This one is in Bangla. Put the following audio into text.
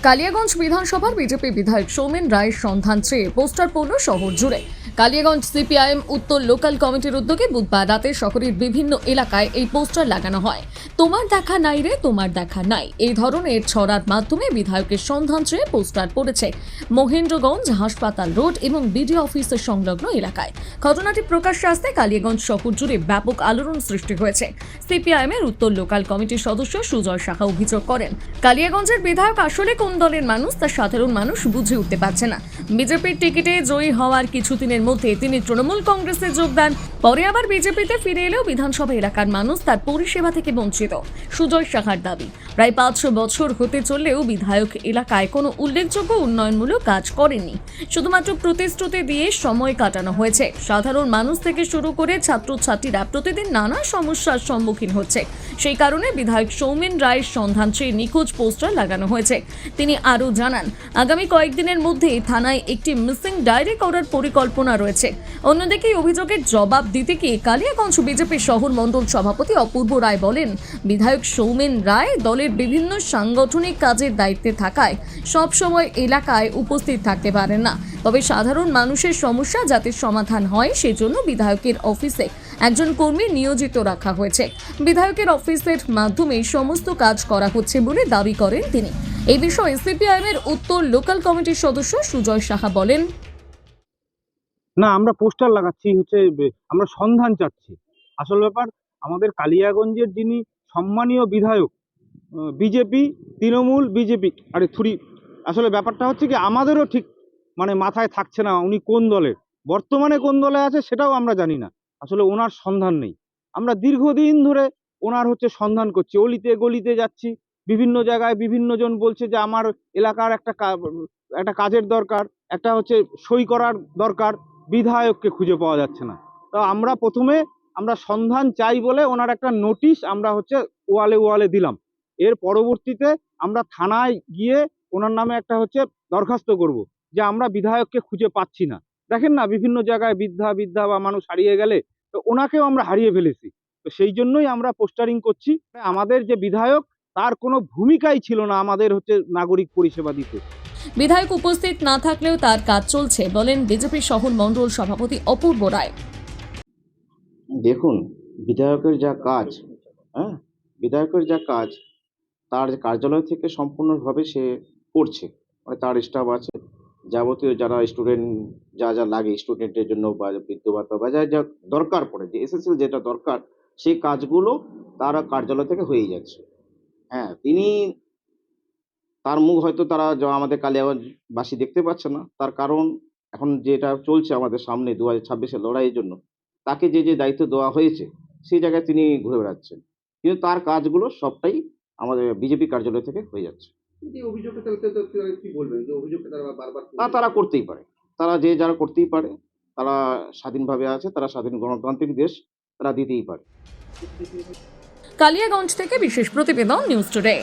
কালিয়াগঞ্জ বিধানসভার বিজেপি বিধায়ক সৌমেন রায়ের সন্ধান চেয়ে পোস্টার পড়ল শহর জুড়ে। কালিয়াগঞ্জ সিপিআইএম উত্তর লোকাল কমিটির উদ্যোগে বুধবার রাতে শহরের বিভিন্ন এলাকায় এই পোস্টার লাগানো হয়। তোমার দেখা নাই রে, তোমার দেখা নাই, এই ধরনের ছড়ার মাধ্যমে বিধায়কের সন্ধান চেয়ে পোস্টার পড়েছে মহেন্দ্রগঞ্জ, হাসপাতাল রোড এবং বিডিও অফিসের সংলগ্ন এলাকায়। ঘটনাটি প্রকাশ্যে আসতে কালিয়াগঞ্জ শহর জুড়ে ব্যাপক আলোড়ন সৃষ্টি হয়েছে। সিপিআইএমের উত্তর লোকাল কমিটির সদস্য সুজয় সাহা অভিযোগ করেন, কালিয়াগঞ্জের বিধায়ক আসলে কোন দলের মানুষ তা সাধারণ মানুষ বুঝে উঠতে পারছে না। বিজেপির টিকিটে জয়ী হওয়ার কিছুদিনের মধ্যে তিনি তৃণমূল কংগ্রেসে যোগ দেন, পরে আবার বিজেপিতে ফিরে এলেও বিধানসভা এলাকার মানুষ তার পরিষেবা থেকে বঞ্চিত। সুজয় সাহার দাবি, প্রায় 5 বছর হতে চললেও বিধায়ক এলাকায় কোনো উল্লেখযোগ্য উন্নয়নমূলক কাজ করেননি। শুধুমাত্র প্রতিশ্রুতি দিয়ে সময় কাটানো হয়েছে। সাধারণ মানুষ থেকে শুরু করে ছাত্রছাত্রীরা প্রতিদিন নানা সমস্যার সম্মুখীন হচ্ছে। সেই কারণে বিধায়ক সৌমেন রায়ের সন্ধান চেয়ে নিখোঁজ পোস্টার লাগানো হয়েছে। তিনি আরও জানান, আগামী কয়েকদিনের মধ্যে থানায় একটি মিসিং ডায়েরি করার পরিকল্পনা রয়েছে। অন্যদিকে অভিযোগের জবাব দিতে গিয়ে কালিয়াগঞ্জ বিজেপি শহর মণ্ডল সভাপতি অপূর্ব রায় বলেন, বিধায়ক সৌমেন রায় দলের বিভিন্ন সাংগঠনিক কাজের দায়িত্বে থাকায় সবসময় এলাকায় উপস্থিত থাকতে পারেন না। তবে সাধারণ মানুষের সমস্যা যাতে সমাধান হয় সেজন্য বিধায়কের অফিসে একজন কর্মী নিয়োজিত রাখা হয়েছে। বিধায়কের অফিসের মাধ্যমে সমস্ত কাজ করা হচ্ছে বলে দাবি করেন তিনি। এই বিষয়ে সিপিআইএমের উত্তর লোকাল কমিটির সদস্য সুজয় সাহা বলেন, না, আমরা পোস্টার লাগাচ্ছি, আমরা সন্ধান চাচ্ছি। আসল ব্যাপার, আমাদের কালিয়াগঞ্জের যিনি সম্মানীয় বিধায়ক, বিজেপি, তৃণমূল, বিজেপি, আসলে ব্যাপারটা হচ্ছে কি, আমাদেরও ঠিক মাথায় থাকছে না উনি কোন দলের, বর্তমানে কোন দলে আছে সেটাও আমরা জানি না। আসলে ওনার সন্ধান নেই। আমরা দীর্ঘদিন ধরে ওনার সন্ধান করছি, অলিতে গলিতে যাচ্ছি, বিভিন্ন জায়গায় বিভিন্ন জন বলছে যে আমার এলাকার একটা কাজের দরকার, একটা সই করার দরকার, বিধায়ককে খুঁজে পাওয়া যাচ্ছে না। তো আমরা সন্ধান চাই বলে ওনার একটা নোটিশ আমরা ওয়ালে ওয়ালে দিলাম। এর পরবর্তীতে আমরা থানায় গিয়ে ওনার নামে একটা দরখাস্ত করব যে আমরা বিধায়ককে খুঁজে পাচ্ছি না। দেখেন না, বিভিন্ন জায়গায় বৃদ্ধা বা মানুষ হারিয়ে গেলে, তো ওনাকেও আমরা হারিয়ে ফেলেছি। তো সেই জন্যই আমরা পোস্টারিং করছি। আমাদের যে বিধায়ক, তার কোনো ভূমিকাই ছিল না আমাদের নাগরিক পরিষেবা দিতে। বিধায়ক উপস্থিত না থাকলেও তার কাজ চলছে বলেন বিজেপি শহর মণ্ডল সভাপতি অপূর্ব রায়। দেখুন, বিধায়কের যা কাজ, বিধায়কের যা কাজ তার কার্যালয় থেকে সম্পূর্ণভাবে সে করছে। তার স্টাফ আছে, যাবতীয় যারা স্টুডেন্ট যা লাগে স্টুডেন্টের জন্য বা বৃদ্ধ ভাতা বা যা দরকার পড়ে, যে এসএসএল যেটা দরকার, সেই কাজগুলো তার কার্যালয় থেকে হয়েই যাচ্ছে। তিনি, তার মুখ হয়তো তারা আমাদের কালিয়াগঞ্জবাসী দেখতে পাচ্ছে না। তার কারণ এখন যেটা চলছে আমাদের সামনে 2026-এর লড়াইয়ের জন্য, তাকে যে দায়িত্ব দেওয়া হয়েছে সেই জায়গায় তিনি ঘুরে বেড়াচ্ছেন, কিন্তু তার কাজগুলো সবটাই আমাদের বিজেপি কার্যালয় থেকে হয়ে যাচ্ছে। তারা করতেই পারে, তারা যারা করতেই পারে, তারা স্বাধীনভাবে আছে, তারা স্বাধীন গণতান্ত্রিক দেশ, তারা দিতেই পারে। কালিয়াগঞ্জ থেকে বিশেষ প্রতিবেদন, নিউজ টুডে।